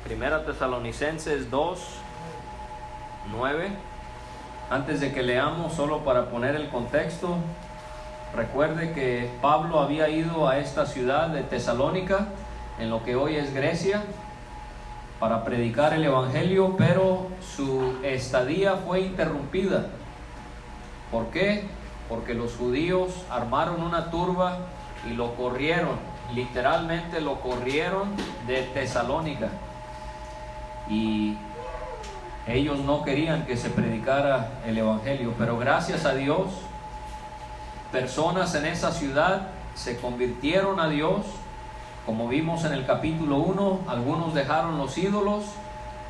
Primera Tesalonicenses 2, 9. Antes de que leamos, solo para poner el contexto, recuerde que Pablo había ido a esta ciudad de Tesalónica, en lo que hoy es Grecia, para predicar el Evangelio, pero su estadía fue interrumpida. ¿Por qué? Porque los judíos armaron una turba y lo corrieron, literalmente lo corrieron de Tesalónica. Y ellos no querían que se predicara el Evangelio, pero gracias a Dios, personas en esa ciudad se convirtieron a Dios. Como vimos en el capítulo 1, algunos dejaron los ídolos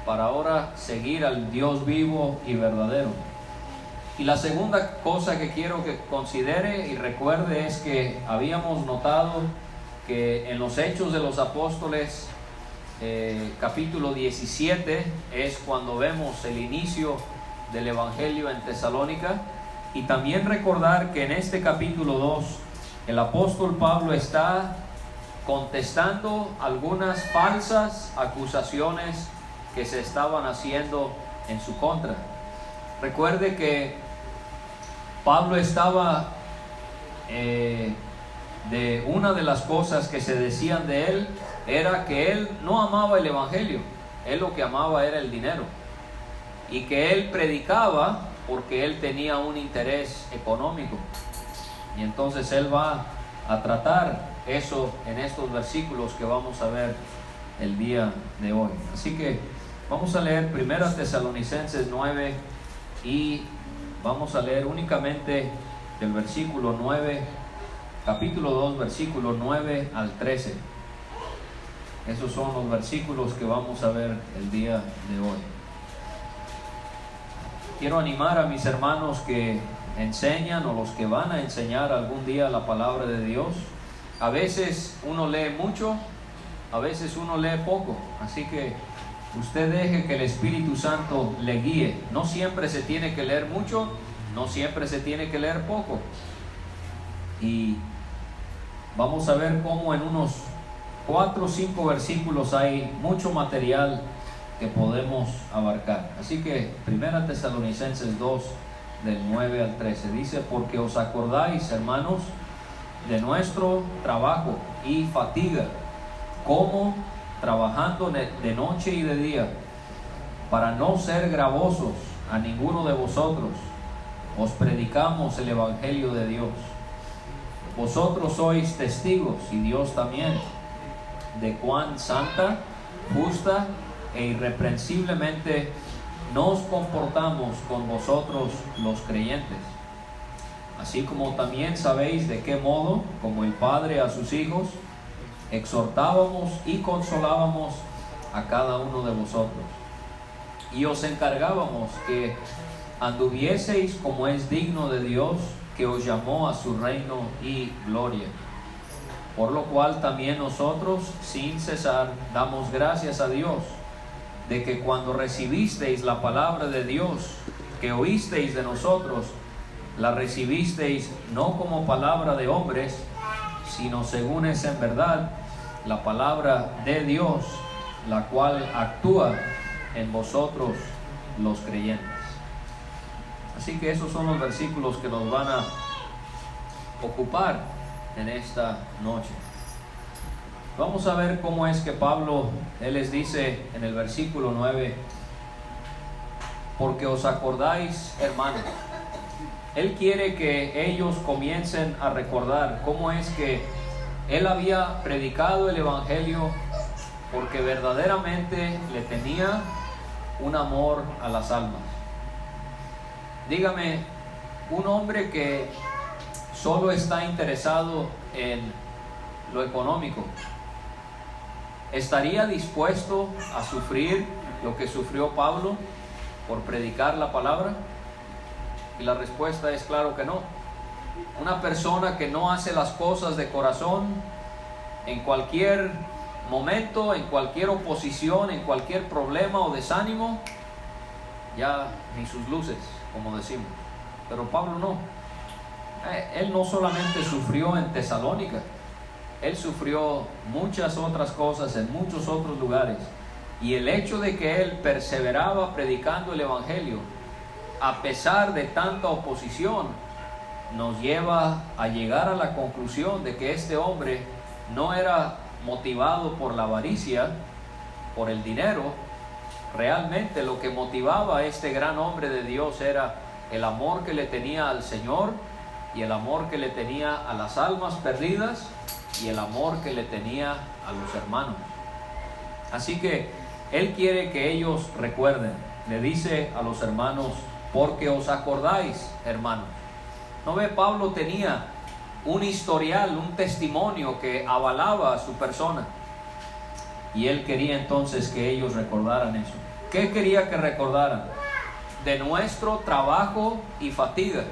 para ahora seguir al Dios vivo y verdadero. Y la segunda cosa que quiero que considere y recuerde es que habíamos notado que en los Hechos de los Apóstoles, capítulo 17, es cuando vemos el inicio del Evangelio en Tesalónica. Y también recordar que en este capítulo 2, el apóstol Pablo está contestando algunas falsas acusaciones que se estaban haciendo en su contra. Recuerde que Pablo estaba de una de las cosas que se decían de él era que él no amaba el Evangelio, él lo que amaba era el dinero, y que él predicaba porque él tenía un interés económico. Y entonces él va a tratar eso en estos versículos que vamos a ver el día de hoy. Así que vamos a leer 1 Tesalonicenses 9 y vamos a leer únicamente del versículo 9, capítulo 2, versículo 9 al 13. Esos son los versículos que vamos a ver el día de hoy. Quiero animar a mis hermanos que enseñan o los que van a enseñar algún día la palabra de Dios. A veces uno lee mucho, a veces uno lee poco, así que usted deje que el Espíritu Santo le guíe. No siempre se tiene que leer mucho, no siempre se tiene que leer poco. Y vamos a ver cómo en unos 4 o 5 versículos hay mucho material que podemos abarcar. Así que 1 Tesalonicenses 2 del 9 al 13 dice: porque os acordáis, hermanos, de nuestro trabajo y fatiga, como trabajando de noche y de día, para no ser gravosos a ninguno de vosotros, os predicamos el Evangelio de Dios. Vosotros sois testigos, y Dios también, de cuán santa, justa e irreprensiblemente nos comportamos con vosotros los creyentes. Así como también sabéis de qué modo, como el Padre a sus hijos, exhortábamos y consolábamos a cada uno de vosotros. Y os encargábamos que anduvieseis como es digno de Dios, que os llamó a su reino y gloria. Por lo cual también nosotros, sin cesar, damos gracias a Dios, de que cuando recibisteis la palabra de Dios, que oísteis de nosotros, la recibisteis no como palabra de hombres, sino según es en verdad la palabra de Dios, la cual actúa en vosotros los creyentes. Así que esos son los versículos que nos van a ocupar en esta noche. Vamos a ver cómo es que Pablo, él les dice en el versículo 9, porque os acordáis, hermanos. Él quiere que ellos comiencen a recordar cómo es que él había predicado el Evangelio, porque verdaderamente le tenía un amor a las almas. Dígame, un hombre que solo está interesado en lo económico, ¿estaría dispuesto a sufrir lo que sufrió Pablo por predicar la palabra? Y la respuesta es claro que no. Una persona que no hace las cosas de corazón, en cualquier momento, en cualquier oposición, en cualquier problema o desánimo, ya ni sus luces, como decimos. Pero Pablo no. Él no solamente sufrió en Tesalónica, él sufrió muchas otras cosas en muchos otros lugares. Y el hecho de que él perseveraba predicando el Evangelio, a pesar de tanta oposición, nos lleva a llegar a la conclusión de que este hombre no era motivado por la avaricia, por el dinero. Realmente lo que motivaba a este gran hombre de Dios era el amor que le tenía al Señor, y el amor que le tenía a las almas perdidas, y el amor que le tenía a los hermanos. Así que él quiere que ellos recuerden. Le dice a los hermanos: porque os acordáis, hermanos. ¿No ve? Pablo tenía un historial, un testimonio que avalaba a su persona, y él quería entonces que ellos recordaran eso. ¿Qué quería que recordaran? De nuestro trabajo y fatiga.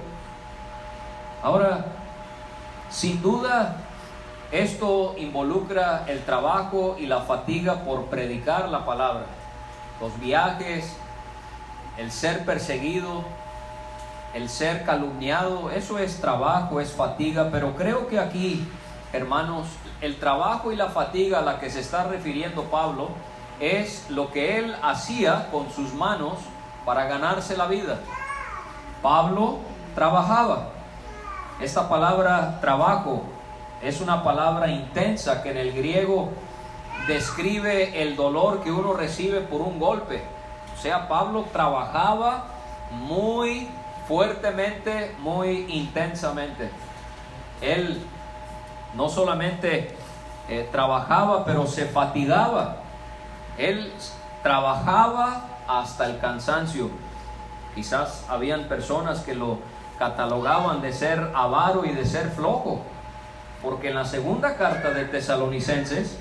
Ahora, sin duda, esto involucra el trabajo y la fatiga por predicar la palabra, los viajes, el ser perseguido, el ser calumniado. Eso es trabajo, es fatiga. Pero creo que aquí, hermanos, el trabajo y la fatiga a la que se está refiriendo Pablo es lo que él hacía con sus manos para ganarse la vida. Pablo trabajaba. Esta palabra trabajo es una palabra intensa que en el griego describe el dolor que uno recibe por un golpe. O sea, Pablo trabajaba muy fuertemente, muy intensamente. Él no solamente trabajaba, pero se fatigaba. Él trabajaba hasta el cansancio. Quizás habían personas que lo catalogaban de ser avaro y de ser flojo, porque en la segunda carta de Tesalonicenses,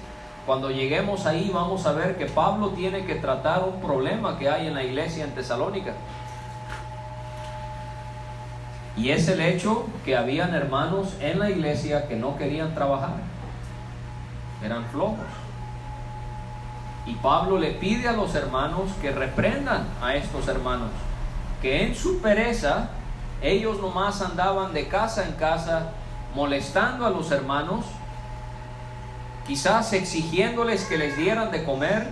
cuando lleguemos ahí, vamos a ver que Pablo tiene que tratar un problema que hay en la iglesia en Tesalónica. Y es el hecho que habían hermanos en la iglesia que no querían trabajar, eran flojos. Y Pablo le pide a los hermanos que reprendan a estos hermanos, que en su pereza ellos nomás andaban de casa en casa molestando a los hermanos, quizás exigiéndoles que les dieran de comer,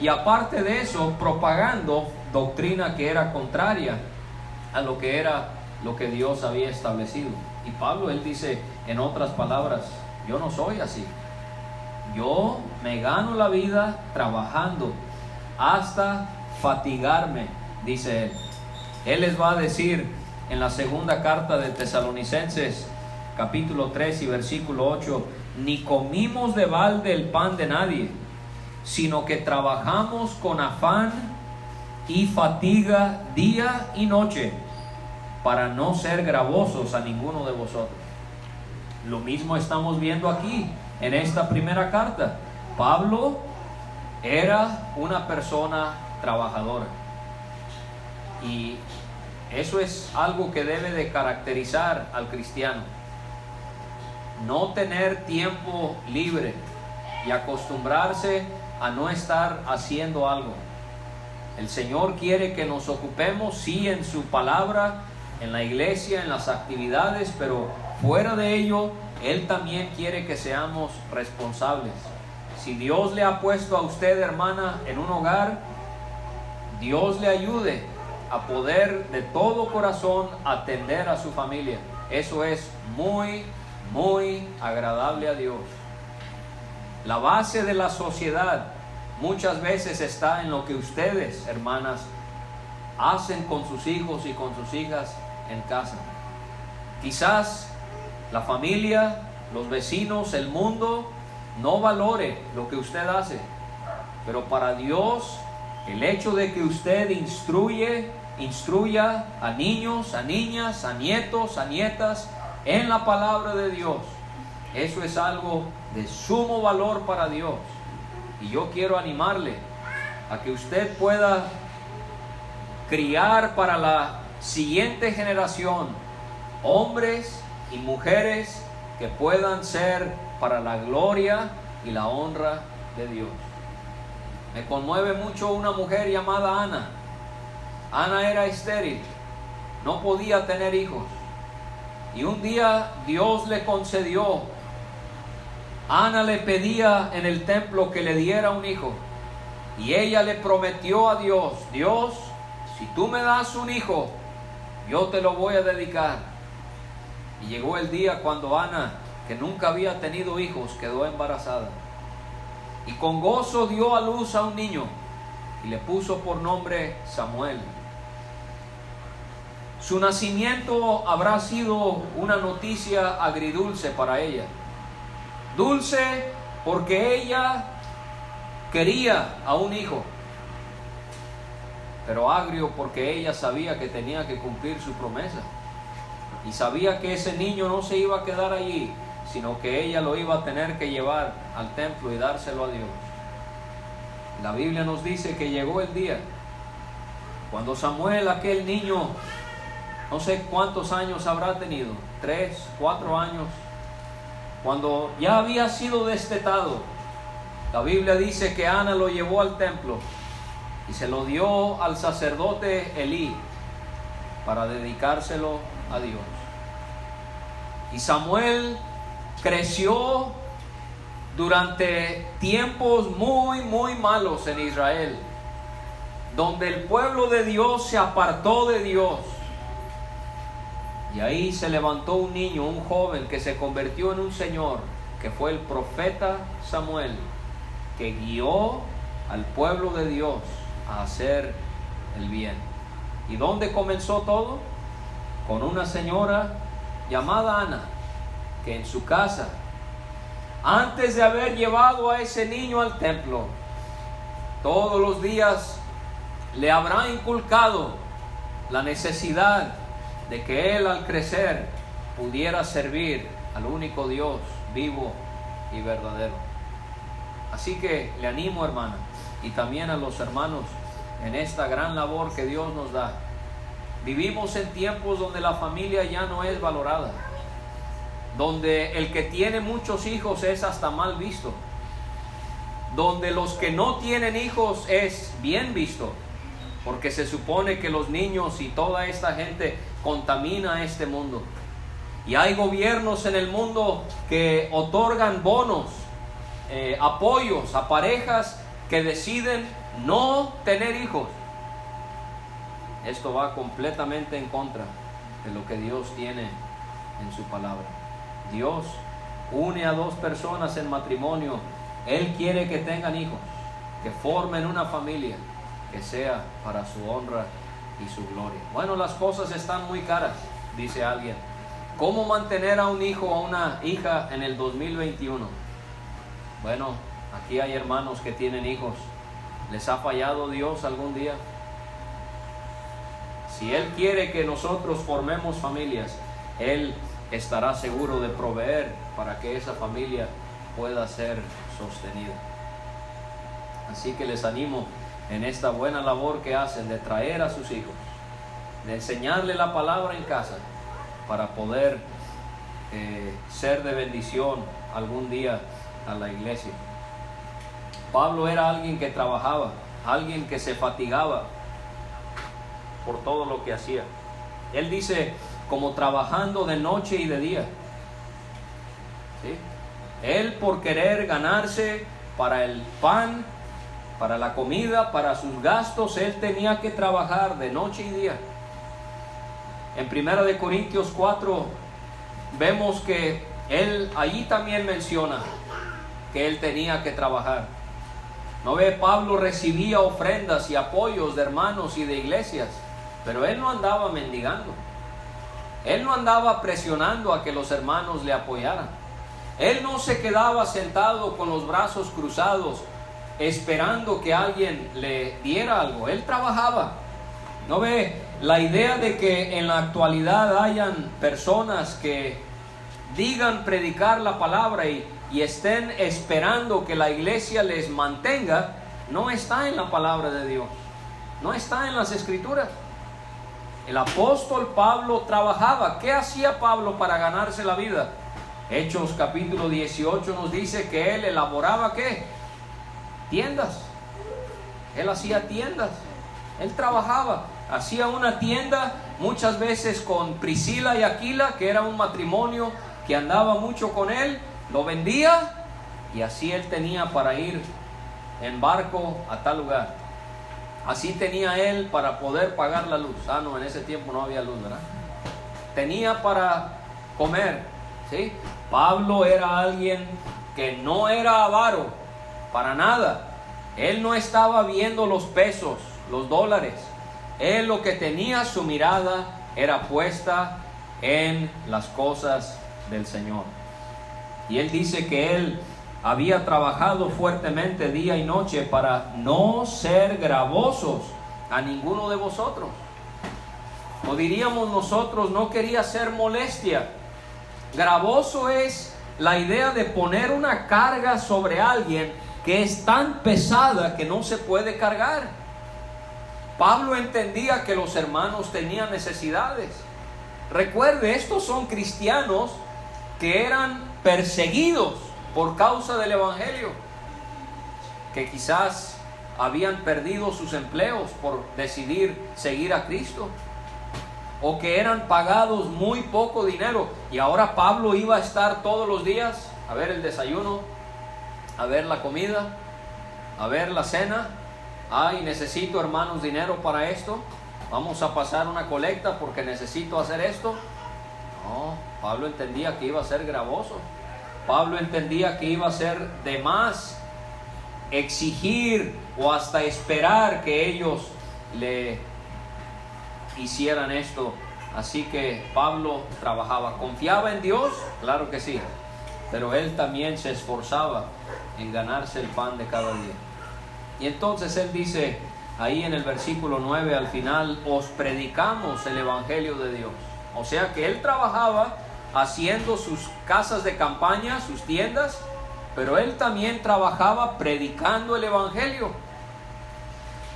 y aparte de eso propagando doctrina que era contraria a lo que Dios había establecido. Y Pablo, él dice en otras palabras: yo no soy así. Yo me gano la vida trabajando hasta fatigarme, dice él. Él les va a decir en la segunda carta de Tesalonicenses, capítulo 3 y versículo 8: ni comimos de balde el pan de nadie, sino que trabajamos con afán y fatiga día y noche, para no ser gravosos a ninguno de vosotros. Lo mismo estamos viendo aquí en esta primera carta. Pablo era una persona trabajadora, y eso es algo que debe de caracterizar al cristiano. No tener tiempo libre y acostumbrarse a no estar haciendo algo. El Señor quiere que nos ocupemos, sí, en su palabra, en la iglesia, en las actividades, pero fuera de ello, Él también quiere que seamos responsables. Si Dios le ha puesto a usted, hermana, en un hogar, Dios le ayude a poder de todo corazón atender a su familia. Eso es muy, muy agradable a Dios. La base de la sociedad muchas veces está en lo que ustedes, hermanas, hacen con sus hijos y con sus hijas en casa. Quizás la familia, los vecinos, el mundo no valore lo que usted hace, pero para Dios el hecho de que usted instruya a niños, a niñas, a nietos, a nietas en la palabra de Dios, eso es algo de sumo valor para Dios. Y yo quiero animarle a que usted pueda criar para la siguiente generación hombres y mujeres que puedan ser para la gloria y la honra de Dios. Me conmueve mucho una mujer llamada Ana. Ana era estéril, no podía tener hijos, y un día Dios le concedió Ana le pedía en el templo que le diera un hijo. Y ella le prometió a Dios: Dios, si tú me das un hijo, yo te lo voy a dedicar. Y llegó el día cuando Ana, que nunca había tenido hijos, quedó embarazada. Y con gozo dio a luz a un niño y le puso por nombre Samuel. Su nacimiento habrá sido una noticia agridulce para ella. Dulce porque ella quería a un hijo, pero agrio porque ella sabía que tenía que cumplir su promesa. Y sabía que ese niño no se iba a quedar allí, sino que ella lo iba a tener que llevar al templo y dárselo a Dios. La Biblia nos dice que llegó el día cuando Samuel, aquel niño, no sé cuántos años habrá tenido, 3, 4 años, cuando ya había sido destetado, la Biblia dice que Ana lo llevó al templo y se lo dio al sacerdote Elí para dedicárselo a Dios. Y Samuel creció durante tiempos muy malos en Israel, donde el pueblo de Dios se apartó de Dios. Y ahí se levantó un niño, un joven que se convirtió en un señor, que fue el profeta Samuel, que guió al pueblo de Dios a hacer el bien. ¿Y dónde comenzó todo? Con una señora llamada Ana, que en su casa, antes de haber llevado a ese niño al templo, todos los días le habrá inculcado la necesidad de que él, al crecer, pudiera servir al único Dios vivo y verdadero. Así que le animo, hermana, y también a los hermanos, en esta gran labor que Dios nos da. Vivimos en tiempos donde la familia ya no es valorada, donde el que tiene muchos hijos es hasta mal visto, donde los que no tienen hijos es bien visto, porque se supone que los niños y toda esta gente contamina este mundo. Y hay gobiernos en el mundo que otorgan bonos, apoyos a parejas que deciden no tener hijos. Esto va completamente en contra de lo que Dios tiene en su palabra. Dios une a dos personas en matrimonio. Él quiere que tengan hijos, que formen una familia, que sea para su honra y su gloria. Bueno, las cosas están muy caras, dice alguien. ¿Cómo mantener a un hijo o a una hija en el 2021? Bueno, aquí hay hermanos que tienen hijos. ¿Les ha fallado Dios algún día? Si Él quiere que nosotros formemos familias, Él estará seguro de proveer para que esa familia pueda ser sostenida. Así que les animo en esta buena labor que hacen de traer a sus hijos, de enseñarle la palabra en casa, para poder ser de bendición algún día a la iglesia. Pablo era alguien que trabajaba, alguien que se fatigaba por todo lo que hacía. Él dice, como trabajando de noche y de día. ¿Sí? Él, por querer ganarse para el pan, para la comida, para sus gastos, él tenía que trabajar de noche y día. En 1 Corintios 4 vemos que él allí también menciona que él tenía que trabajar. ¿No ve? Pablo recibía ofrendas y apoyos de hermanos y de iglesias, pero él no andaba mendigando. Él no andaba presionando a que los hermanos le apoyaran. Él no se quedaba sentado con los brazos cruzados esperando que alguien le diera algo. Él trabajaba. ¿No ve? La idea de que en la actualidad hayan personas que digan predicar la palabra y estén esperando que la iglesia les mantenga, no está en la palabra de Dios, no está en las escrituras. El apóstol Pablo trabajaba. ¿Qué hacía Pablo para ganarse la vida? Hechos capítulo 18 nos dice que él elaboraba ¿qué? Tiendas. Él hacía tiendas. Él trabajaba. Hacía una tienda muchas veces con Priscila y Aquila, que era un matrimonio que andaba mucho con él. Lo vendía y así él tenía para ir en barco a tal lugar. Así tenía él para poder pagar la luz. No, en ese tiempo no había luz, ¿verdad? Tenía para comer, ¿sí? Pablo era alguien que no era avaro, para nada. Él no estaba viendo los pesos, los dólares. Él lo que tenía, su mirada era puesta en las cosas del Señor. Y él dice que él había trabajado fuertemente día y noche para no ser gravosos a ninguno de vosotros. O diríamos nosotros, no quería ser molestia. Gravoso es la idea de poner una carga sobre alguien que es tan pesada que no se puede cargar. Pablo entendía que los hermanos tenían necesidades. Recuerde, estos son cristianos que eran perseguidos por causa del evangelio, que quizás habían perdido sus empleos por decidir seguir a Cristo, o que eran pagados muy poco dinero, y ahora Pablo iba a estar todos los días a ver el desayuno, a ver la comida, a ver la cena. Necesito, hermanos, dinero para esto, vamos a pasar una colecta porque necesito hacer esto. No, Pablo entendía que iba a ser gravoso. Pablo entendía que iba a ser de más exigir o hasta esperar que ellos le hicieran esto. Así que Pablo trabajaba. ¿Confiaba en Dios? Claro que sí, pero él también se esforzaba en ganarse el pan de cada día. Y entonces él dice ahí en el versículo 9 al final: os predicamos el evangelio de Dios. O sea que él trabajaba haciendo sus casas de campaña, sus tiendas, pero él también trabajaba predicando el evangelio.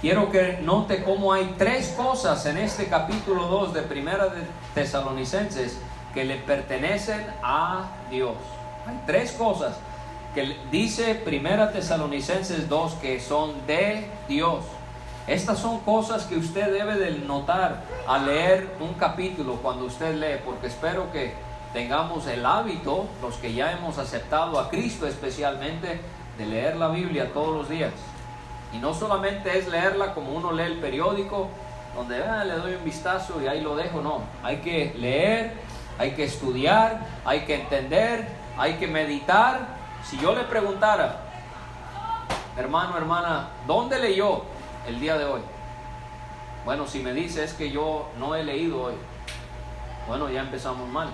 Quiero que note cómo hay tres cosas en este capítulo 2 de Primera de Tesalonicenses que le pertenecen a Dios. Hay tres cosas que dice Primera Tesalonicenses 2 que son de Dios. Estas son cosas que usted debe de notar al leer un capítulo cuando usted lee, porque espero que tengamos el hábito, los que ya hemos aceptado a Cristo especialmente, de leer la Biblia todos los días. Y no solamente es leerla como uno lee el periódico, donde le doy un vistazo y ahí lo dejo. No, hay que leer, hay que estudiar, hay que entender, hay que meditar. Si yo le preguntara, hermano, hermana, ¿dónde leyó el día de hoy? Bueno, si me dice es que yo no he leído hoy, bueno, ya empezamos mal.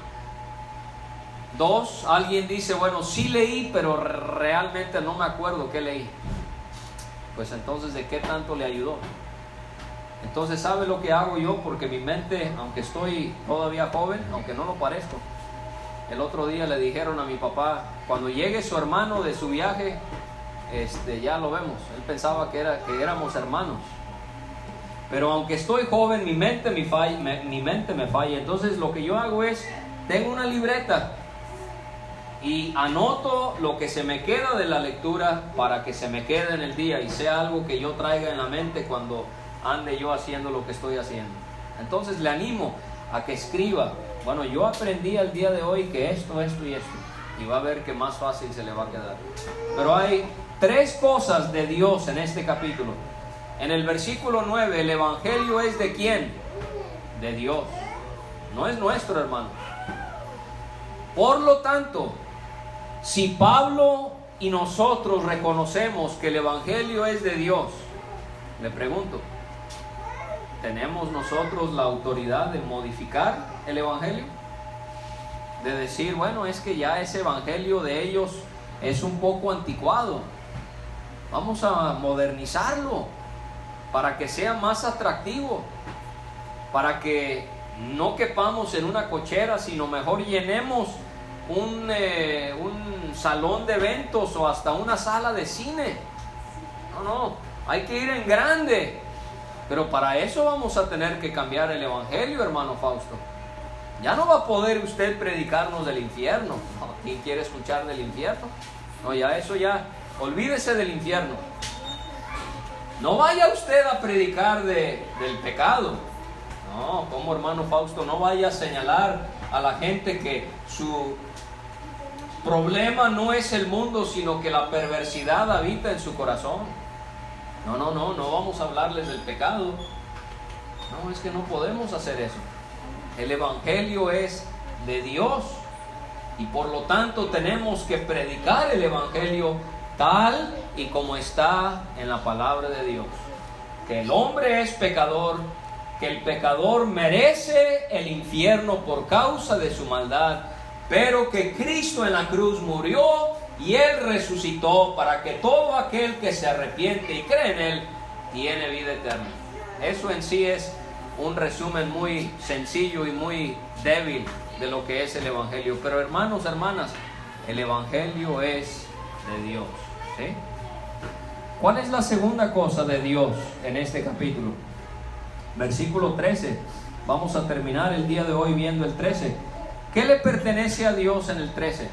Dos, alguien dice, bueno, sí leí, pero realmente no me acuerdo qué leí. Pues entonces, ¿de qué tanto le ayudó? Entonces, ¿sabe lo que hago yo? Porque mi mente, aunque estoy todavía joven, aunque no lo parezco, el otro día le dijeron a mi papá, cuando llegue su hermano de su viaje, ya lo vemos. Él pensaba que éramos hermanos. Pero aunque estoy joven, mi mente me falla. Entonces lo que yo hago es, tengo una libreta y anoto lo que se me queda de la lectura para que se me quede en el día y sea algo que yo traiga en la mente cuando ande yo haciendo lo que estoy haciendo. Entonces le animo a que escriba. Bueno, yo aprendí el día de hoy que esto y esto, y va a ver que más fácil se le va a quedar. Pero hay tres cosas de Dios en este capítulo. En el versículo 9, el evangelio es ¿de quién? De Dios. No es nuestro, hermano. Por lo tanto, si Pablo y nosotros reconocemos que el evangelio es de Dios, le pregunto, ¿tenemos nosotros la autoridad de modificar el evangelio? De decir, bueno, es que ya ese evangelio de ellos es un poco anticuado, vamos a modernizarlo para que sea más atractivo, para que no quepamos en una cochera, sino mejor llenemos un salón de eventos o hasta una sala de cine. No, hay que ir en grande. Pero para eso vamos a tener que cambiar el evangelio, hermano Fausto. Ya no va a poder usted predicarnos del infierno. No, ¿quién quiere escuchar del infierno? No, ya olvídese del infierno. No vaya usted a predicar del pecado. No, como hermano Fausto, no vaya a señalar a la gente que su problema no es el mundo, sino que la perversidad habita en su corazón. No vamos a hablarles del pecado. No, es que no podemos hacer eso. El Evangelio es de Dios y por lo tanto tenemos que predicar el Evangelio tal y como está en la palabra de Dios. Que el hombre es pecador, que el pecador merece el infierno por causa de su maldad, pero que Cristo en la cruz murió y Él resucitó para que todo aquel que se arrepiente y cree en Él tiene vida eterna. Eso en sí es un resumen muy sencillo y muy débil de lo que es el Evangelio. Pero hermanos, hermanas, el Evangelio es de Dios, ¿sí? ¿Cuál es la segunda cosa de Dios en este capítulo? Versículo 13. Vamos a terminar el día de hoy viendo el 13. ¿Qué le pertenece a Dios en el 13?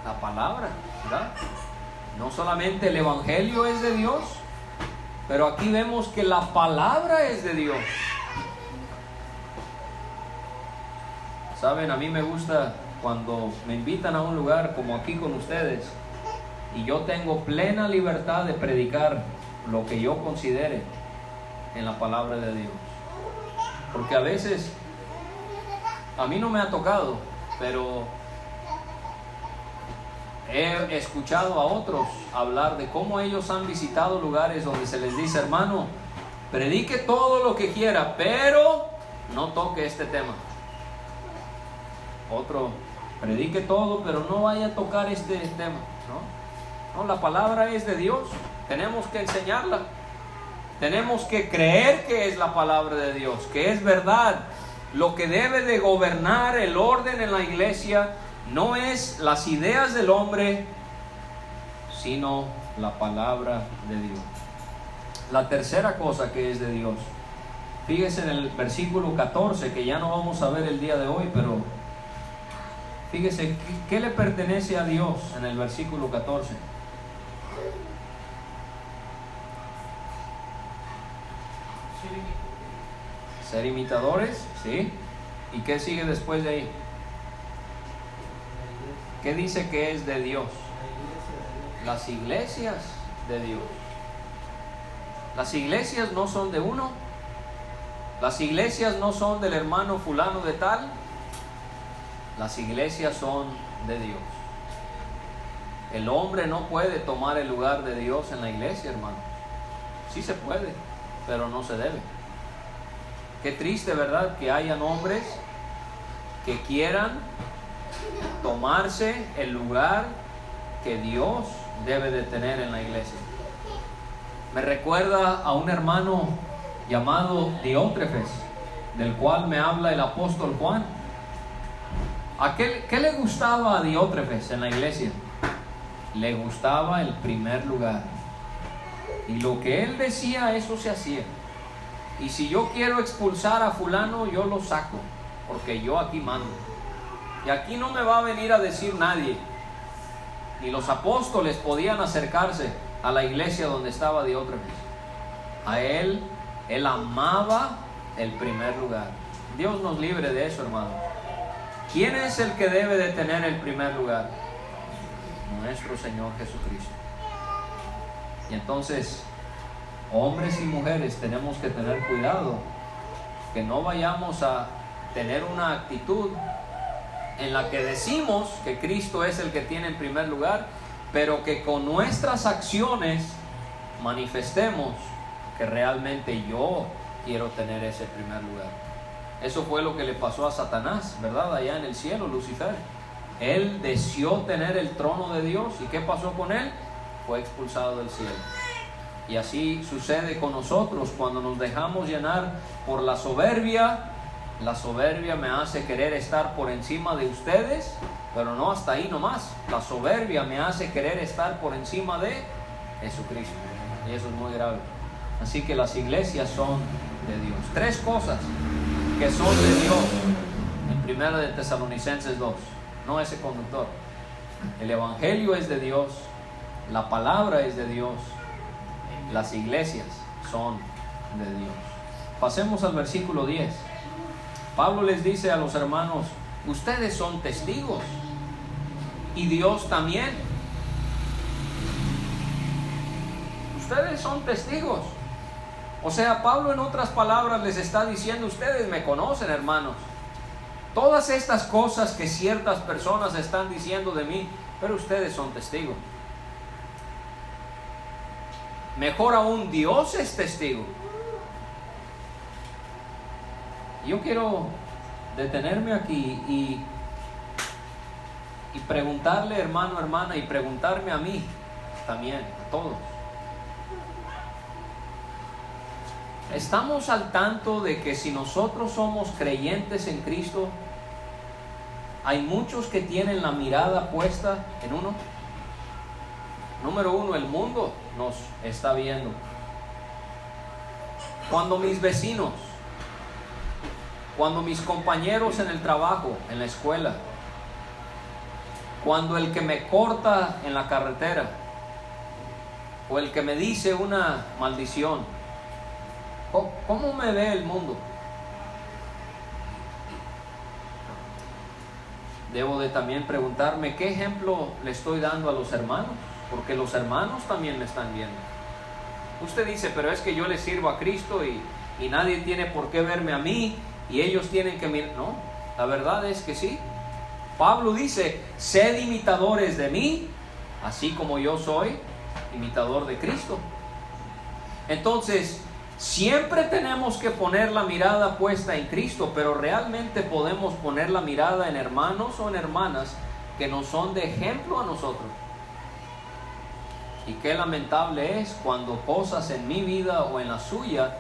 La palabra, ¿verdad? No solamente el Evangelio es de Dios, pero aquí vemos que la palabra es de Dios. Saben, a mí me gusta cuando me invitan a un lugar como aquí con ustedes y yo tengo plena libertad de predicar lo que yo considere en la palabra de Dios. Porque a veces, a mí no me ha tocado, pero he escuchado a otros hablar de cómo ellos han visitado lugares donde se les dice: hermano, predique todo lo que quiera, pero no toque este tema. Otro: predique todo, pero no vaya a tocar este tema. No, la palabra es de Dios, tenemos que enseñarla, tenemos que creer que es la palabra de Dios, que es verdad. Lo que debe de gobernar el orden en la iglesia no es las ideas del hombre, sino la palabra de Dios. La tercera cosa que es de Dios, fíjese en el versículo 14, que ya no vamos a ver el día de hoy, pero fíjese, ¿qué le pertenece a Dios en el versículo 14? Ser imitadores, ¿sí? ¿Y qué sigue después de ahí? ¿Qué dice que es de Dios? Las iglesias de Dios. Las iglesias no son de uno. Las iglesias no son del hermano fulano de tal. Las iglesias son de Dios. El hombre no puede tomar el lugar de Dios en la iglesia, hermano. Sí se puede, pero no se debe. Qué triste, ¿verdad?, que hayan hombres que quieran tomarse el lugar que Dios debe de tener en la iglesia. Me recuerda a un hermano llamado Diótrefes, del cual me habla el apóstol Juan. ¿Qué le gustaba a Diótrefes en la iglesia? Le gustaba el primer lugar. Y lo que él decía, eso se hacía. Y si yo quiero expulsar a fulano, yo lo saco, porque yo aquí mando. Y aquí no me va a venir a decir nadie. Ni los apóstoles podían acercarse a la iglesia donde estaba Diótrefes. A él amaba el primer lugar. Dios nos libre de eso, hermano. ¿Quién es el que debe de tener el primer lugar? Nuestro Señor Jesucristo. Y entonces, hombres y mujeres, tenemos que tener cuidado, que no vayamos a tener una actitud en la que decimos que Cristo es el que tiene en primer lugar, pero que con nuestras acciones manifestemos que realmente yo quiero tener ese primer lugar. Eso fue lo que le pasó a Satanás, ¿verdad? Allá en el cielo, Lucifer. Él deseó tener el trono de Dios. ¿Y qué pasó con él? Fue expulsado del cielo. Y así sucede con nosotros cuando nos dejamos llenar por la soberbia. La soberbia me hace querer estar por encima de ustedes, pero no hasta ahí nomás. La soberbia me hace querer estar por encima de Jesucristo. Y eso es muy grave. Así que las iglesias son de Dios. 3 cosas que son de Dios en 1 de Tesalonicenses 2. No ese conductor. El Evangelio es de Dios. La palabra es de Dios. Las iglesias son de Dios. Pasemos al versículo 10. Pablo les dice a los hermanos: ustedes son testigos, y Dios también. Ustedes son testigos. O sea, Pablo en otras palabras les está diciendo: ustedes me conocen, hermanos. Todas estas cosas que ciertas personas están diciendo de mí, pero ustedes son testigos. Mejor aún, Dios es testigo. Yo quiero detenerme aquí y preguntarle, hermano, hermana, y preguntarme a mí también, a todos: ¿estamos al tanto de que si nosotros somos creyentes en Cristo, hay muchos que tienen la mirada puesta en uno? Número uno, el mundo nos está viendo. Cuando mis vecinos, cuando mis compañeros en el trabajo, en la escuela, cuando el que me corta en la carretera, o el que me dice una maldición, ¿cómo me ve el mundo? Debo de también preguntarme qué ejemplo le estoy dando a los hermanos, porque los hermanos también me están viendo. Usted dice: pero es que yo le sirvo a Cristo y nadie tiene por qué verme a mí, y ellos tienen que mirar. No, la verdad es que sí. Pablo dice: sed imitadores de mí, así como yo soy imitador de Cristo. Entonces, siempre tenemos que poner la mirada puesta en Cristo, pero realmente podemos poner la mirada en hermanos o en hermanas que nos son de ejemplo a nosotros. Y qué lamentable es cuando cosas en mi vida o en la suya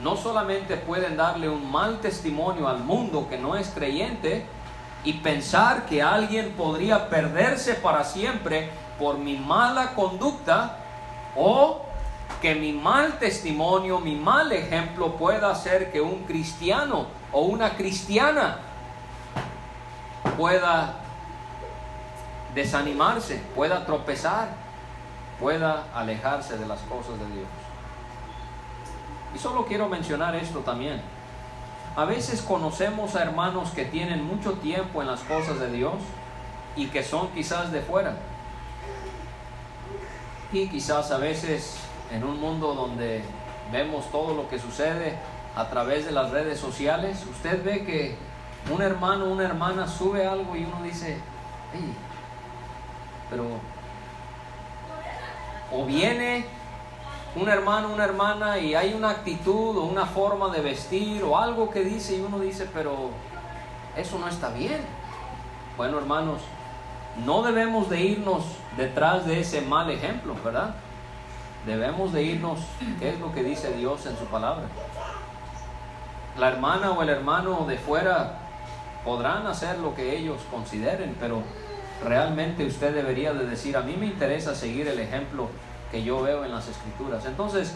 no solamente pueden darle un mal testimonio al mundo que no es creyente, y pensar que alguien podría perderse para siempre por mi mala conducta, o que mi mal testimonio, mi mal ejemplo pueda hacer que un cristiano o una cristiana pueda desanimarse, pueda tropezar, pueda alejarse de las cosas de Dios. Y solo quiero mencionar esto también. A veces conocemos a hermanos que tienen mucho tiempo en las cosas de Dios y que son quizás de fuera. Y quizás a veces en un mundo donde vemos todo lo que sucede a través de las redes sociales, usted ve que un hermano o una hermana sube algo y uno dice: hey, pero... O viene un hermano, una hermana, y hay una actitud o una forma de vestir o algo que dice, y uno dice: pero eso no está bien. Bueno, hermanos, no debemos de irnos detrás de ese mal ejemplo, ¿verdad? Debemos de irnos, ¿qué es lo que dice Dios en su palabra? La hermana o el hermano de fuera podrán hacer lo que ellos consideren, pero realmente usted debería de decir: a mí me interesa seguir el ejemplo que yo veo en las Escrituras. Entonces,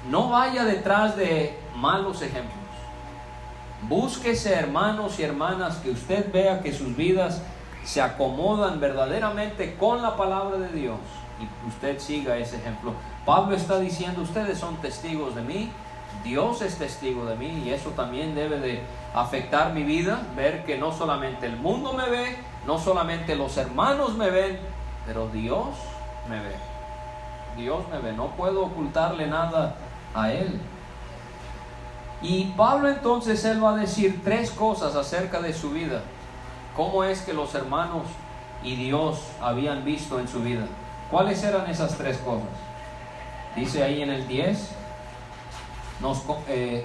no vaya detrás de malos ejemplos. Búsquese hermanos y hermanas que usted vea que sus vidas se acomodan verdaderamente con la palabra de Dios, y usted siga ese ejemplo. Pablo está diciendo: ustedes son testigos de mí, Dios es testigo de mí, y eso también debe de afectar mi vida, ver que no solamente el mundo me ve, no solamente los hermanos me ven, pero Dios me ve. Dios me ve, no puedo ocultarle nada a Él. Y Pablo entonces, él va a decir tres cosas acerca de su vida. ¿Cómo es que los hermanos y Dios habían visto en su vida? ¿Cuáles eran esas tres cosas? Dice ahí en el 10,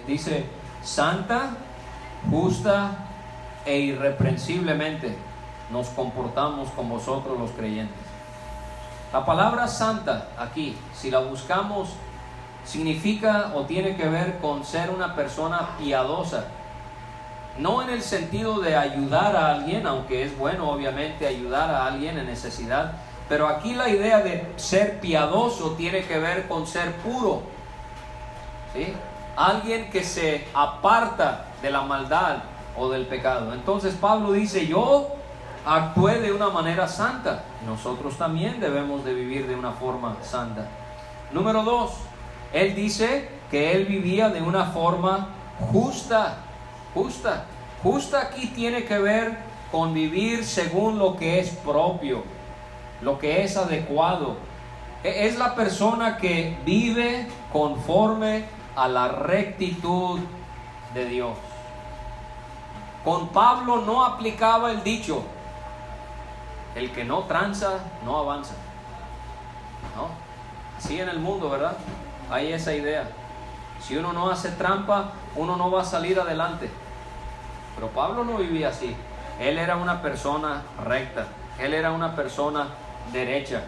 dice: santa, justa e irreprensiblemente nos comportamos con vosotros los creyentes. La palabra santa aquí, si la buscamos, significa o tiene que ver con ser una persona piadosa. No en el sentido de ayudar a alguien, aunque es bueno obviamente ayudar a alguien en necesidad, pero aquí la idea de ser piadoso tiene que ver con ser puro, ¿sí? Alguien que se aparta de la maldad o del pecado. Entonces Pablo dice: yo actúe de una manera santa. Nosotros también debemos de vivir de una forma santa. Número 2, él dice que él vivía de una forma justa. Justa aquí tiene que ver con vivir según lo que es propio, lo que es adecuado. Es la persona que vive conforme a la rectitud de Dios. Con Pablo no aplicaba el dicho: el que no tranza, no avanza. ¿No? Así en el mundo, ¿verdad? Hay esa idea. Si uno no hace trampa, uno no va a salir adelante. Pero Pablo no vivía así. Él era una persona recta. Él era una persona derecha.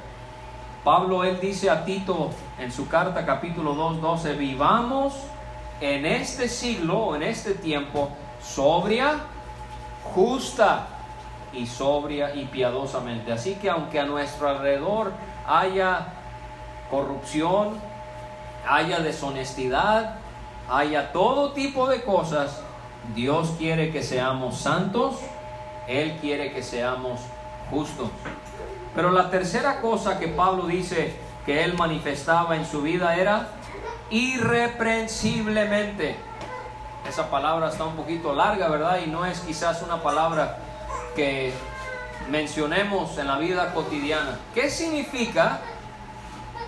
Pablo, él dice a Tito en su carta, capítulo 2:12: vivamos en este siglo, en este tiempo, sobria, justa y piadosamente. Así que aunque a nuestro alrededor haya corrupción, haya deshonestidad, haya todo tipo de cosas, Dios quiere que seamos santos. Él quiere que seamos justos. Pero la tercera cosa que Pablo dice que él manifestaba en su vida era irreprensiblemente. Esa palabra está un poquito larga, ¿verdad? Y no es quizás una palabra que mencionemos en la vida cotidiana. ¿Qué significa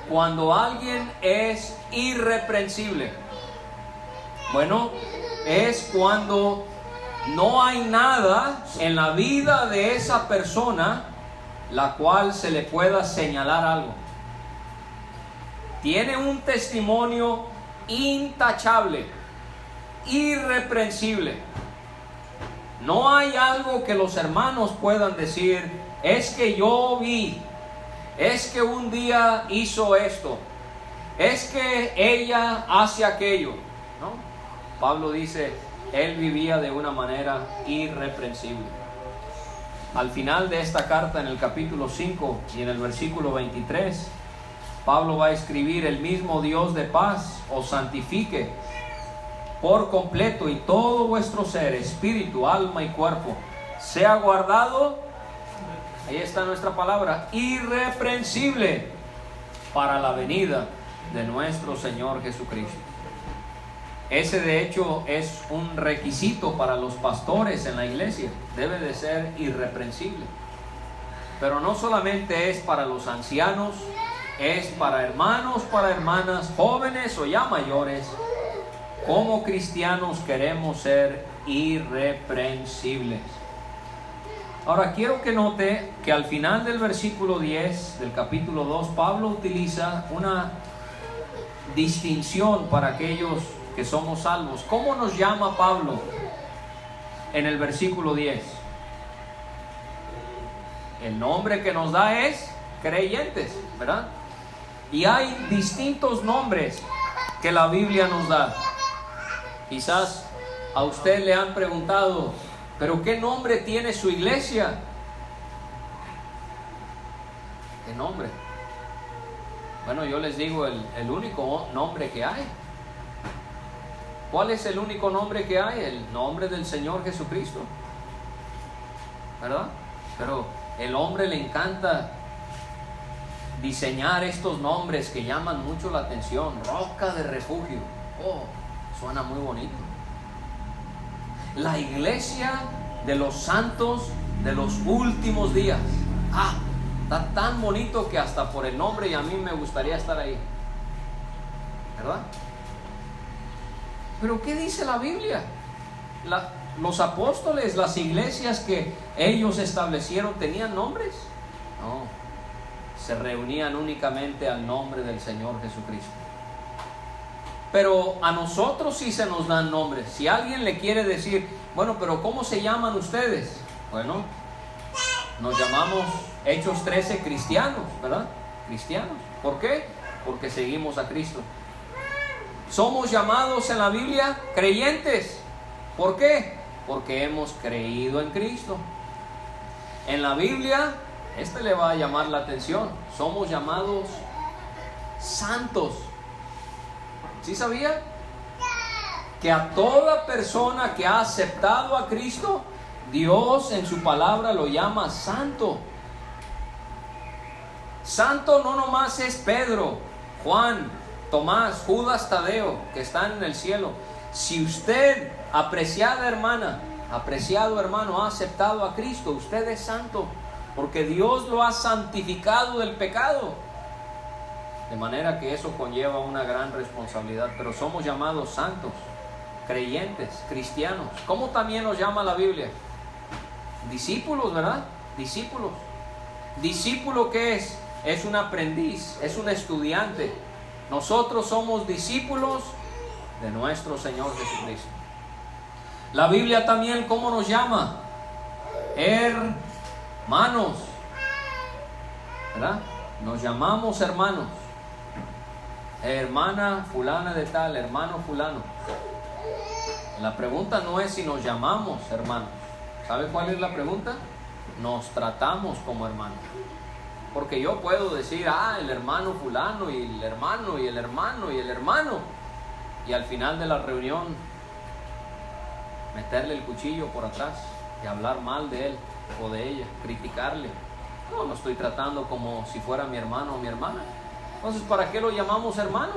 cuando alguien es irreprensible? Bueno, es cuando no hay nada en la vida de esa persona la cual se le pueda señalar algo. Tiene un testimonio intachable, irreprensible. No hay algo que los hermanos puedan decir: es que yo vi, es que un día hizo esto, es que ella hace aquello. ¿No? Pablo dice, él vivía de una manera irreprensible. Al final de esta carta, en el capítulo 5 y en el versículo 23, Pablo va a escribir: el mismo Dios de paz os santifique por completo, y todo vuestro ser, espíritu, alma y cuerpo, sea guardado, ahí está nuestra palabra, irreprensible, para la venida de nuestro Señor Jesucristo. Ese de hecho es un requisito para los pastores en la iglesia. Debe de ser irreprensible. Pero no solamente es para los ancianos, es para hermanos, para hermanas, jóvenes o ya mayores. Como cristianos queremos ser irreprensibles. Ahora quiero que note que al final del versículo 10 del capítulo 2, Pablo utiliza una distinción para aquellos que somos salvos. ¿Cómo nos llama Pablo en el versículo 10? El nombre que nos da es creyentes, ¿verdad? Y hay distintos nombres que la Biblia nos da. Quizás a usted le han preguntado: ¿pero qué nombre tiene su iglesia? ¿Qué nombre? Bueno, yo les digo el único nombre que hay. ¿Cuál es el único nombre que hay? El nombre del Señor Jesucristo, ¿verdad? Pero el hombre le encanta diseñar estos nombres que llaman mucho la atención. Roca de refugio. Oh, suena muy bonito. La iglesia de los santos de los últimos días. Ah, está tan bonito que hasta por el nombre, y a mí me gustaría estar ahí, ¿verdad? Pero ¿qué dice la Biblia? Los apóstoles, las iglesias que ellos establecieron, ¿tenían nombres? No, se reunían únicamente al nombre del Señor Jesucristo. Pero a nosotros sí se nos dan nombres. Si alguien le quiere decir: bueno, pero ¿cómo se llaman ustedes? Bueno, nos llamamos Hechos 13 cristianos, ¿verdad? Cristianos. ¿Por qué? Porque seguimos a Cristo. Somos llamados en la Biblia creyentes. ¿Por qué? Porque hemos creído en Cristo. En la Biblia, le va a llamar la atención, somos llamados santos. ¿Sí sabía? Que a toda persona que ha aceptado a Cristo, Dios en su palabra lo llama santo. Santo no nomás es Pedro, Juan, Tomás, Judas, Tadeo, que están en el cielo. Si usted, apreciada hermana, apreciado hermano, ha aceptado a Cristo, usted es santo, porque Dios lo ha santificado del pecado. De manera que eso conlleva una gran responsabilidad, pero somos llamados santos, creyentes, cristianos. ¿Cómo también nos llama la Biblia? Discípulos, ¿verdad? Discípulos. ¿Discípulo qué es? Es un aprendiz, es un estudiante. Nosotros somos discípulos de nuestro Señor Jesucristo. La Biblia también, ¿cómo nos llama? Hermanos, ¿verdad? Nos llamamos hermanos. Hermana fulana de tal, hermano fulano. La pregunta no es si nos llamamos hermanos. ¿Sabe cuál es la pregunta? Nos tratamos como hermanos. Porque yo puedo decir, el hermano fulano, y el hermano, y el hermano, y el hermano. Y al final de la reunión, meterle el cuchillo por atrás y hablar mal de él o de ella, criticarle. No, lo estoy tratando como si fuera mi hermano o mi hermana. Entonces, ¿para qué lo llamamos hermano?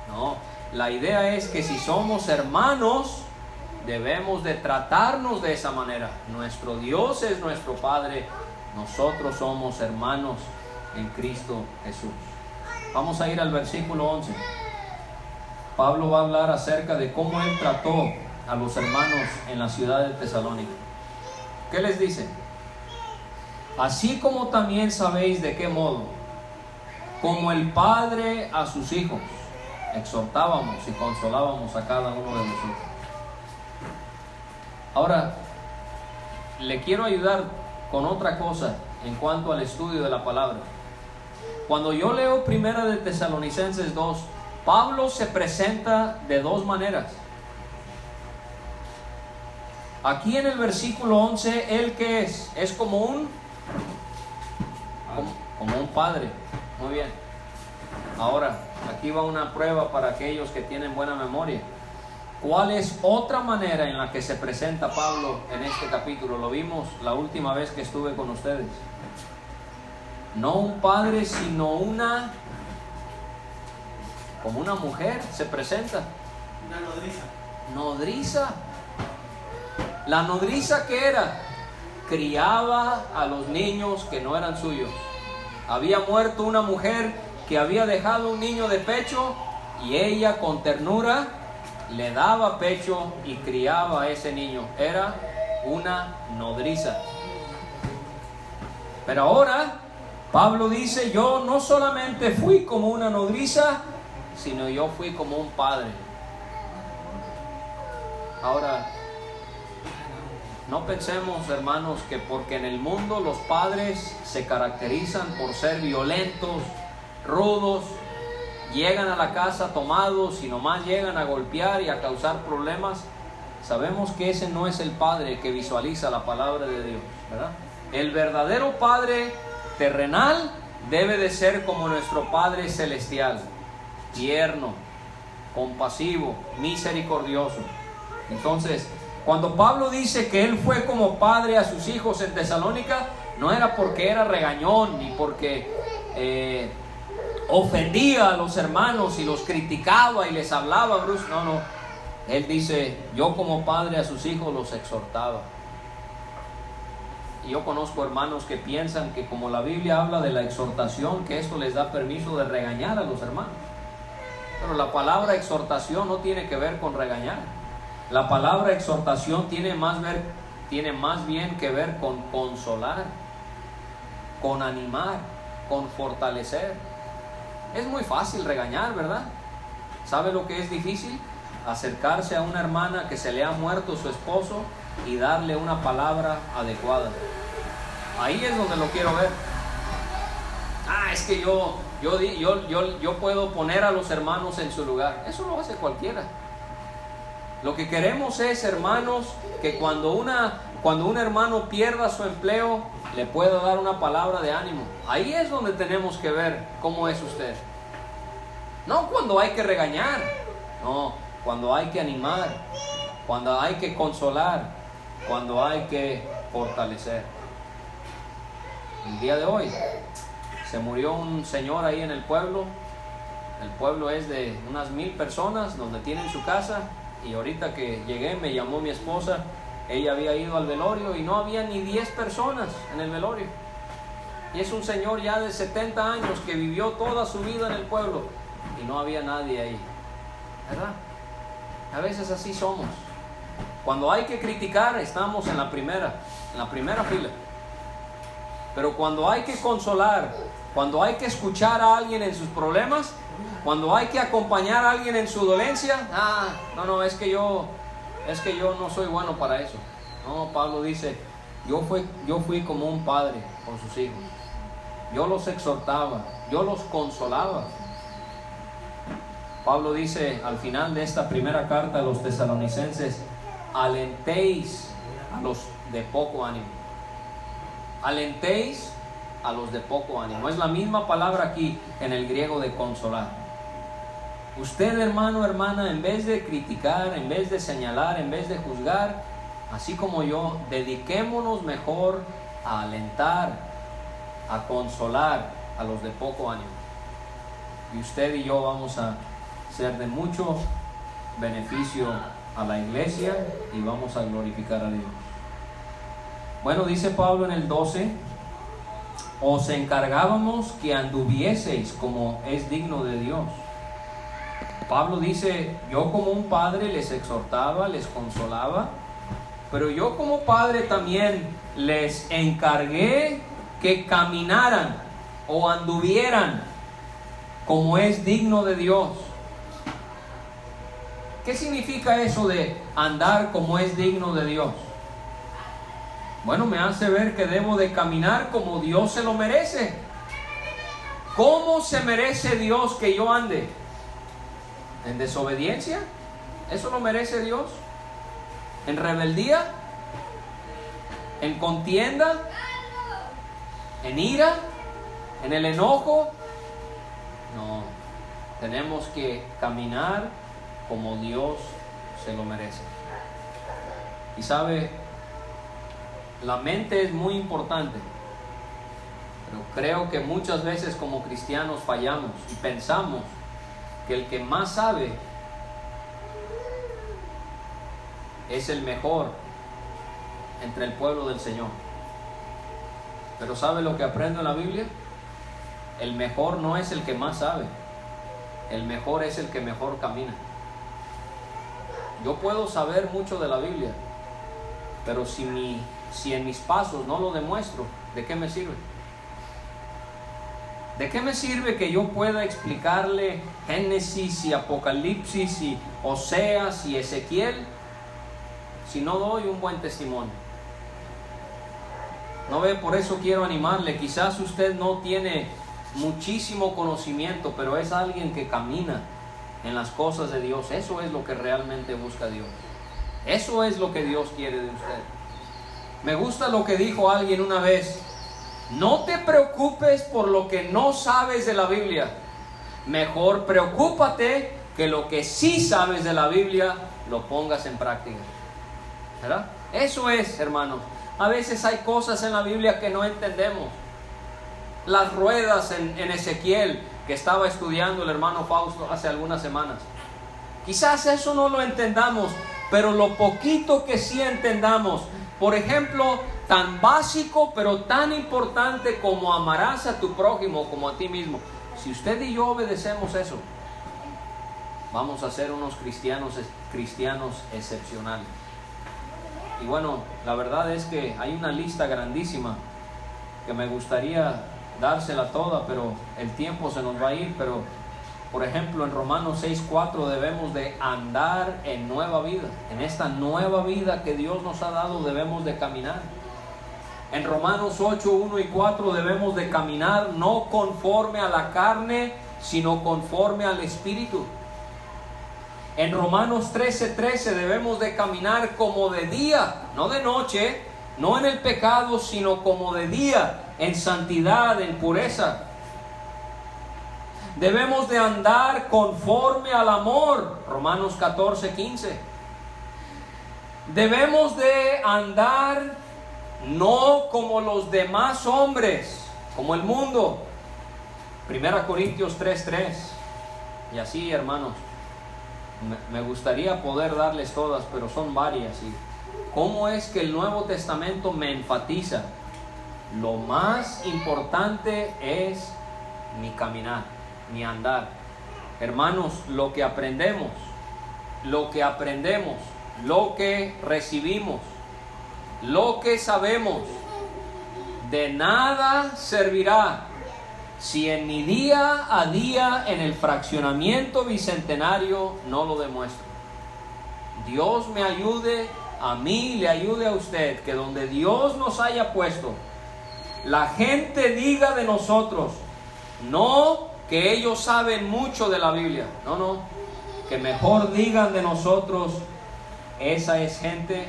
No, la idea es que si somos hermanos, debemos de tratarnos de esa manera. Nuestro Dios es nuestro Padre, nosotros somos hermanos en Cristo Jesús. Vamos a ir al versículo 11. Pablo va a hablar acerca de cómo él trató a los hermanos en la ciudad de Tesalónica. ¿Qué les dice? Así como también sabéis de qué modo, como el Padre a sus hijos, exhortábamos y consolábamos a cada uno de nosotros. Ahora, le quiero ayudar con otra cosa en cuanto al estudio de la palabra. Cuando yo leo Primera de Tesalonicenses 2, Pablo se presenta de dos maneras. Aquí en el versículo 11, ¿él qué es? Es como un padre. Muy bien. Ahora, aquí va una prueba para aquellos que tienen buena memoria. ¿Cuál es otra manera en la que se presenta Pablo en este capítulo? Lo vimos la última vez que estuve con ustedes. No un padre, sino como una mujer se presenta. Una nodriza. Nodriza. La nodriza, ¿qué era? Criaba a los niños que no eran suyos. Había muerto una mujer que había dejado un niño de pecho y ella con ternura le daba pecho y criaba a ese niño. Era una nodriza. Pero ahora Pablo dice, yo no solamente fui como una nodriza, sino yo fui como un padre. Ahora, no pensemos, hermanos, que porque en el mundo los padres se caracterizan por ser violentos, rudos, llegan a la casa tomados y nomás llegan a golpear y a causar problemas. Sabemos que ese no es el padre que visualiza la palabra de Dios, ¿verdad? El verdadero padre terrenal debe de ser como nuestro Padre celestial, tierno, compasivo, misericordioso. Entonces, cuando Pablo dice que él fue como padre a sus hijos en Tesalónica, no era porque era regañón ni porque ofendía a los hermanos y los criticaba y les hablaba brusco. No. Él dice, yo como padre a sus hijos los exhortaba. Y yo conozco hermanos que piensan que como la Biblia habla de la exhortación, que esto les da permiso de regañar a los hermanos. Pero la palabra exhortación no tiene que ver con regañar. La palabra exhortación tiene más bien que ver con consolar, con animar, con fortalecer. Es muy fácil regañar, ¿verdad? ¿Sabe lo que es difícil? Acercarse a una hermana que se le ha muerto su esposo y darle una palabra adecuada. Ahí es donde lo quiero ver. Es que yo puedo poner a los hermanos en su lugar. Eso lo hace cualquiera. Lo que queremos es, hermanos, que cuando un hermano pierda su empleo, le pueda dar una palabra de ánimo. Ahí es donde tenemos que ver cómo es usted. No cuando hay que regañar, no, cuando hay que animar, cuando hay que consolar, cuando hay que fortalecer. El día de hoy se murió un señor ahí en el pueblo. El pueblo es de unas 1000 personas, donde tienen su casa. Y ahorita que llegué me llamó mi esposa. Ella había ido al velorio y no había ni 10 personas en el velorio. Y es un señor ya de 70 años que vivió toda su vida en el pueblo y no había nadie ahí, ¿verdad? A veces así somos. Cuando hay que criticar, estamos en la primera fila. Pero cuando hay que consolar, cuando hay que escuchar a alguien en sus problemas, cuando hay que acompañar a alguien en su dolencia, es que yo no soy bueno para eso. No, Pablo dice, yo fui como un padre con sus hijos. Yo los exhortaba, yo los consolaba. Pablo dice al final de esta primera carta a los tesalonicenses, alentéis a los de poco ánimo. Alentéis a los de poco ánimo. Es la misma palabra aquí en el griego de consolar. Usted, hermano, hermana, en vez de criticar, en vez de señalar, en vez de juzgar, así como yo, dediquémonos mejor a alentar, a consolar a los de poco ánimo. Y usted y yo vamos a ser de mucho beneficio a la iglesia y vamos a glorificar a Dios. Bueno, dice Pablo en el 12, os encargábamos que anduvieseis como es digno de Dios. Pablo dice, yo como un padre les exhortaba, les consolaba, pero yo como padre también les encargué que caminaran o anduvieran como es digno de Dios. ¿Qué significa eso de andar como es digno de Dios? Bueno, me hace ver que debo de caminar como Dios se lo merece. ¿Cómo se merece Dios que yo ande? ¿En desobediencia? ¿Eso lo merece Dios? ¿En rebeldía? ¿En contienda? ¿En ira? ¿En el enojo? No, tenemos que caminar como Dios se lo merece. Y sabe, la mente es muy importante, pero creo que muchas veces como cristianos fallamos y pensamos que el que más sabe es el mejor entre el pueblo del Señor. Pero ¿sabe lo que aprendo en la Biblia? El mejor no es el que más sabe, el mejor es el que mejor camina. Yo puedo saber mucho de la Biblia, pero si en mis pasos no lo demuestro, ¿de qué me sirve? ¿De qué me sirve que yo pueda explicarle Génesis y Apocalipsis y Oseas y Ezequiel si no doy un buen testimonio? No ve, por eso quiero animarle. Quizás usted no tiene muchísimo conocimiento, pero es alguien que camina en las cosas de Dios. Eso es lo que realmente busca Dios. Eso es lo que Dios quiere de usted. Me gusta lo que dijo alguien una vez: no te preocupes por lo que no sabes de la Biblia, mejor preocúpate que lo que sí sabes de la Biblia lo pongas en práctica. ¿Verdad? Eso es, hermanos. A veces hay cosas en la Biblia que no entendemos. Las ruedas en Ezequiel, que estaba estudiando el hermano Fausto hace algunas semanas. Quizás eso no lo entendamos, pero lo poquito que sí entendamos, por ejemplo, tan básico pero tan importante como amarás a tu prójimo como a ti mismo. Si usted y yo obedecemos eso, vamos a ser unos cristianos excepcionales. Y bueno, la verdad es que hay una lista grandísima que me gustaría dársela toda, pero el tiempo se nos va a ir. Pero, por ejemplo, en Romanos 6:4 debemos de andar en nueva vida. En esta nueva vida que Dios nos ha dado debemos de caminar. En Romanos 8:1 y 4 debemos de caminar no conforme a la carne, sino conforme al Espíritu. En Romanos 13:13 debemos de caminar como de día, no de noche, no en el pecado, sino como de día, en santidad, en pureza. Debemos de andar conforme al amor, Romanos 14:15. Debemos de andar no como los demás hombres, como el mundo. 1 Corintios 3:3. Y así, hermanos, me gustaría poder darles todas, pero son varias. ¿Y cómo es que el Nuevo Testamento me enfatiza? Lo más importante es mi caminar, mi andar. Hermanos, lo que aprendemos, lo que recibimos, lo que sabemos, de nada servirá si en mi día a día en el fraccionamiento bicentenario no lo demuestro. Dios me ayude, a mí le ayude a usted, que donde Dios nos haya puesto, la gente diga de nosotros, no que ellos saben mucho de la Biblia, no, que mejor digan de nosotros, esa es gente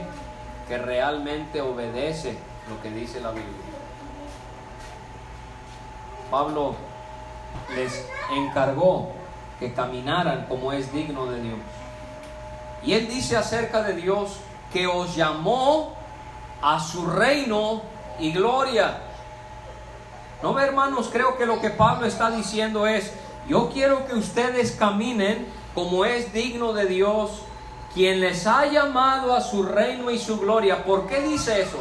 que realmente obedece lo que dice la Biblia. Pablo les encargó que caminaran como es digno de Dios. Y él dice acerca de Dios que os llamó a su reino y gloria. No ve, hermanos, creo que lo que Pablo está diciendo es, yo quiero que ustedes caminen como es digno de Dios, quien les ha llamado a su reino y su gloria. ¿Por qué dice eso?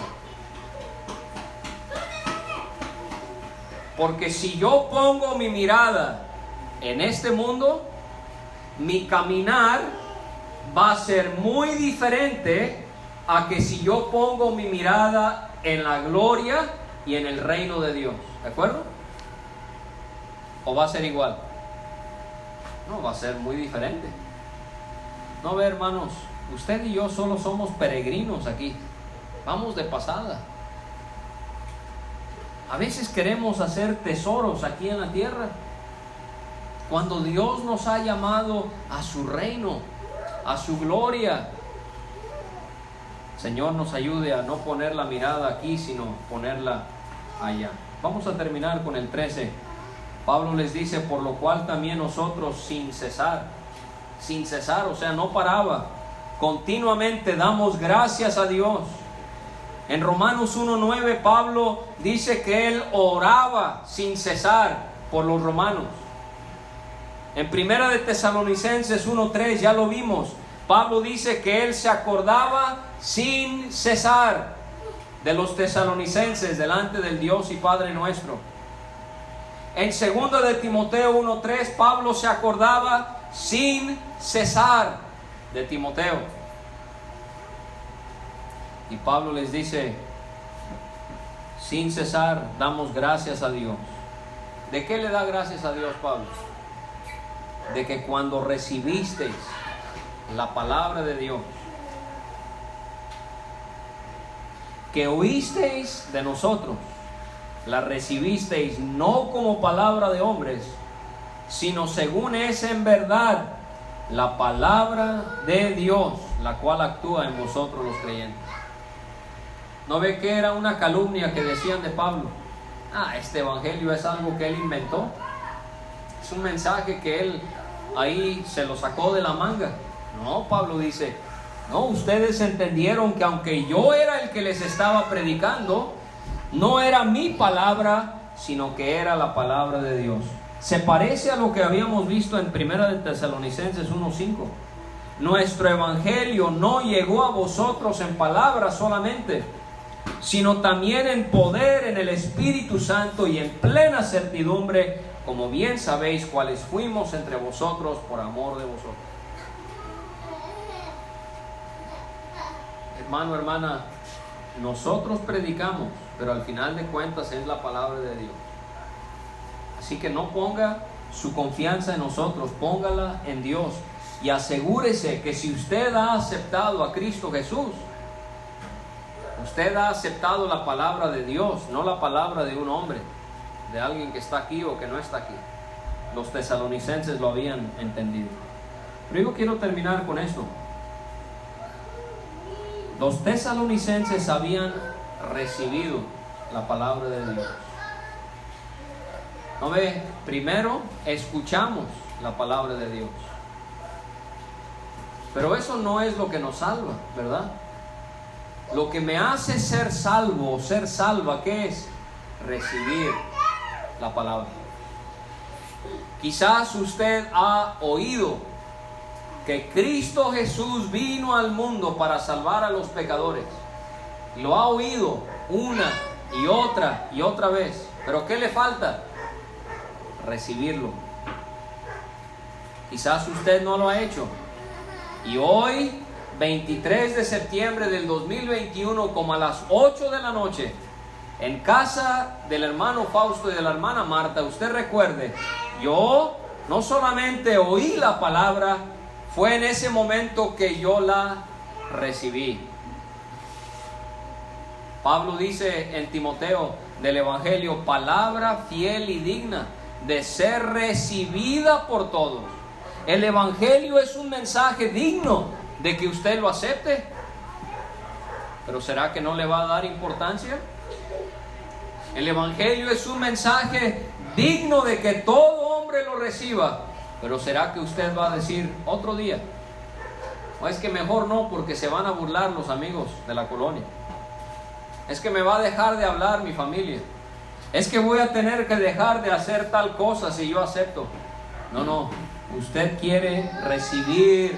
Porque si yo pongo mi mirada en este mundo, mi caminar va a ser muy diferente a que si yo pongo mi mirada en la gloria y en el reino de Dios. ¿De acuerdo? ¿O va a ser igual? No, va a ser muy diferente. No ve, hermanos, usted y yo solo somos peregrinos aquí. Vamos de pasada. A veces queremos hacer tesoros aquí en la tierra, cuando Dios nos ha llamado a su reino, a su gloria. Señor, nos ayude a no poner la mirada aquí, sino ponerla allá. Vamos a terminar con el 13. Pablo les dice, por lo cual también nosotros sin cesar, o sea, no paraba, continuamente damos gracias a Dios. En Romanos 1:9 Pablo dice que él oraba sin cesar por los romanos. En Primera de Tesalonicenses 1:3 ya lo vimos. Pablo dice que él se acordaba sin cesar de los tesalonicenses delante del Dios y Padre nuestro. En 2 de Timoteo 1:3 Pablo se acordaba sin cesar de Timoteo. Y Pablo les dice, sin cesar damos gracias a Dios. ¿De qué le da gracias a Dios Pablo? De que cuando recibisteis la palabra de Dios, que oísteis de nosotros, la recibisteis no como palabra de hombres, sino según es en verdad la palabra de Dios, la cual actúa en vosotros los creyentes. ¿No ve que era una calumnia que decían de Pablo? Este evangelio es algo que él inventó. Es un mensaje que él ahí se lo sacó de la manga. No, Pablo dice, no, ustedes entendieron que aunque yo era el que les estaba predicando, no era mi palabra, sino que era la palabra de Dios. Se parece a lo que habíamos visto en Primera de Tesalonicenses 1:5. Nuestro evangelio no llegó a vosotros en palabras solamente, sino también en poder, en el Espíritu Santo y en plena certidumbre, como bien sabéis cuáles fuimos entre vosotros por amor de vosotros. Hermano, hermana, nosotros predicamos, pero al final de cuentas es la palabra de Dios. Así que no ponga su confianza en nosotros, póngala en Dios. Y asegúrese que si usted ha aceptado a Cristo Jesús, usted ha aceptado la palabra de Dios, no la palabra de un hombre, de alguien que está aquí o que no está aquí. Los tesalonicenses lo habían entendido. Pero yo quiero terminar con esto. Los tesalonicenses habían recibido la palabra de Dios. ¿No ve? Primero escuchamos la palabra de Dios. Pero eso no es lo que nos salva, ¿verdad? Lo que me hace ser salvo, ser salva, ¿qué es? Recibir la palabra. Quizás usted ha oído que Cristo Jesús vino al mundo para salvar a los pecadores. Lo ha oído una y otra vez. ¿Pero qué le falta? Recibirlo. Quizás usted no lo ha hecho. Y hoy, 23 de septiembre del 2021, como a las 8 de la noche, en casa del hermano Fausto y de la hermana Marta, usted recuerde, yo no solamente oí la palabra, fue en ese momento que yo la recibí. Pablo dice en Timoteo del Evangelio, palabra fiel y digna de ser recibida por todos. El Evangelio es un mensaje digno de que usted lo acepte. Pero ¿será que no le va a dar importancia? El Evangelio es un mensaje digno de que todo hombre lo reciba. Pero ¿será que usted va a decir otro día? O es que mejor no, porque se van a burlar los amigos de la colonia. Es que me va a dejar de hablar mi familia. Es que voy a tener que dejar de hacer tal cosa si yo acepto. No. Usted quiere recibir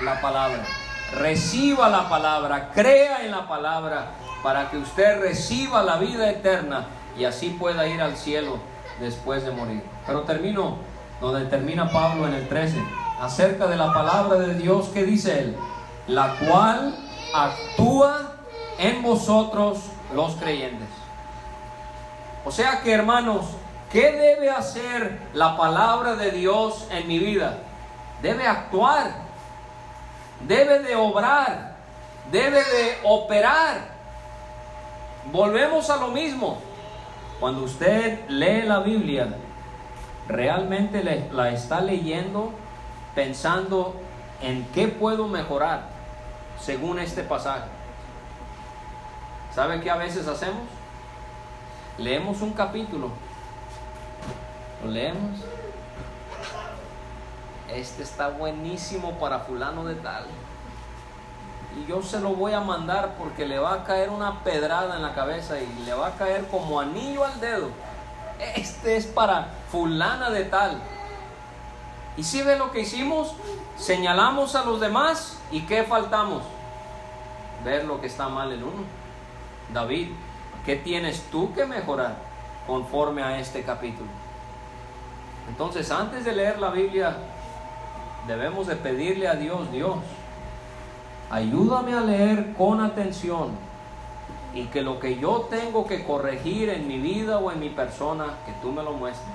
la palabra. Reciba la palabra, crea en la palabra, para que usted reciba la vida eterna y así pueda ir al cielo después de morir. Pero termino donde termina Pablo en el 13, acerca de la palabra de Dios, que dice él, la cual actúa en vosotros los creyentes. O sea que, hermanos, ¿qué debe hacer la palabra de Dios en mi vida? Debe actuar, debe de obrar, debe de operar. Volvemos a lo mismo. Cuando usted lee la Biblia, realmente la está leyendo pensando en qué puedo mejorar según este pasaje. ¿Sabe qué a veces hacemos? Leemos un capítulo, lo leemos, este está buenísimo para fulano de tal, y yo se lo voy a mandar porque le va a caer una pedrada en la cabeza y le va a caer como anillo al dedo. Este es para fulana de tal. Y si ve lo que hicimos, señalamos a los demás y ¿qué faltamos? Ver lo que está mal en uno. David, ¿qué tienes tú que mejorar conforme a este capítulo? Entonces, antes de leer la Biblia, debemos de pedirle a Dios, Dios, ayúdame a leer con atención y que lo que yo tengo que corregir en mi vida o en mi persona, que tú me lo muestres.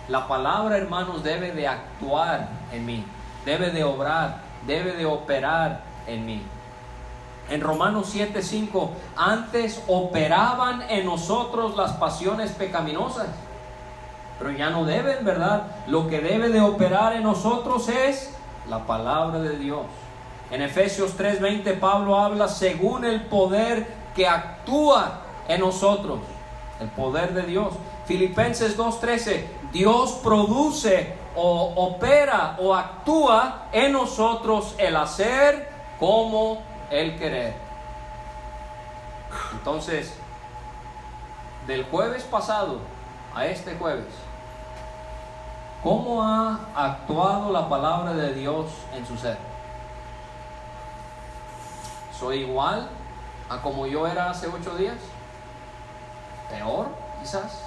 La palabra, hermanos, debe de actuar en mí, debe de obrar, debe de operar en mí. En Romanos 7:5, antes operaban en nosotros las pasiones pecaminosas, pero ya no deben, ¿verdad? Lo que debe de operar en nosotros es la palabra de Dios. En Efesios 3:20 Pablo habla según el poder que actúa en nosotros, el poder de Dios. Filipenses 2:13, Dios produce o opera o actúa en nosotros el hacer como el querer. Entonces, del jueves pasado a este jueves, ¿cómo ha actuado la palabra de Dios en su ser? ¿Soy igual a como yo era hace 8 días? ¿Peor, quizás?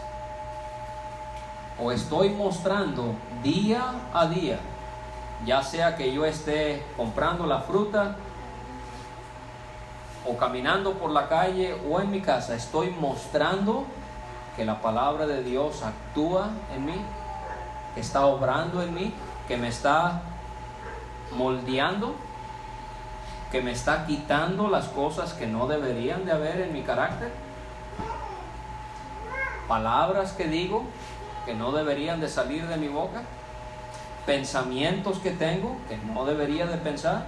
¿O estoy mostrando día a día, ya sea que yo esté comprando la fruta o caminando por la calle o en mi casa, estoy mostrando que la palabra de Dios actúa en mí, que está obrando en mí, que me está moldeando, que me está quitando las cosas que no deberían de haber en mi carácter? Palabras que digo que no deberían de salir de mi boca, pensamientos que tengo que no debería de pensar,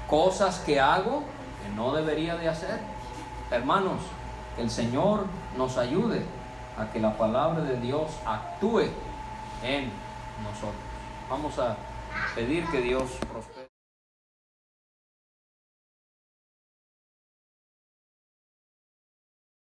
cosas que hago que no debería de hacer. Hermanos, que el Señor nos ayude a que la palabra de Dios actúe en nosotros. Vamos a pedir que Dios prospere.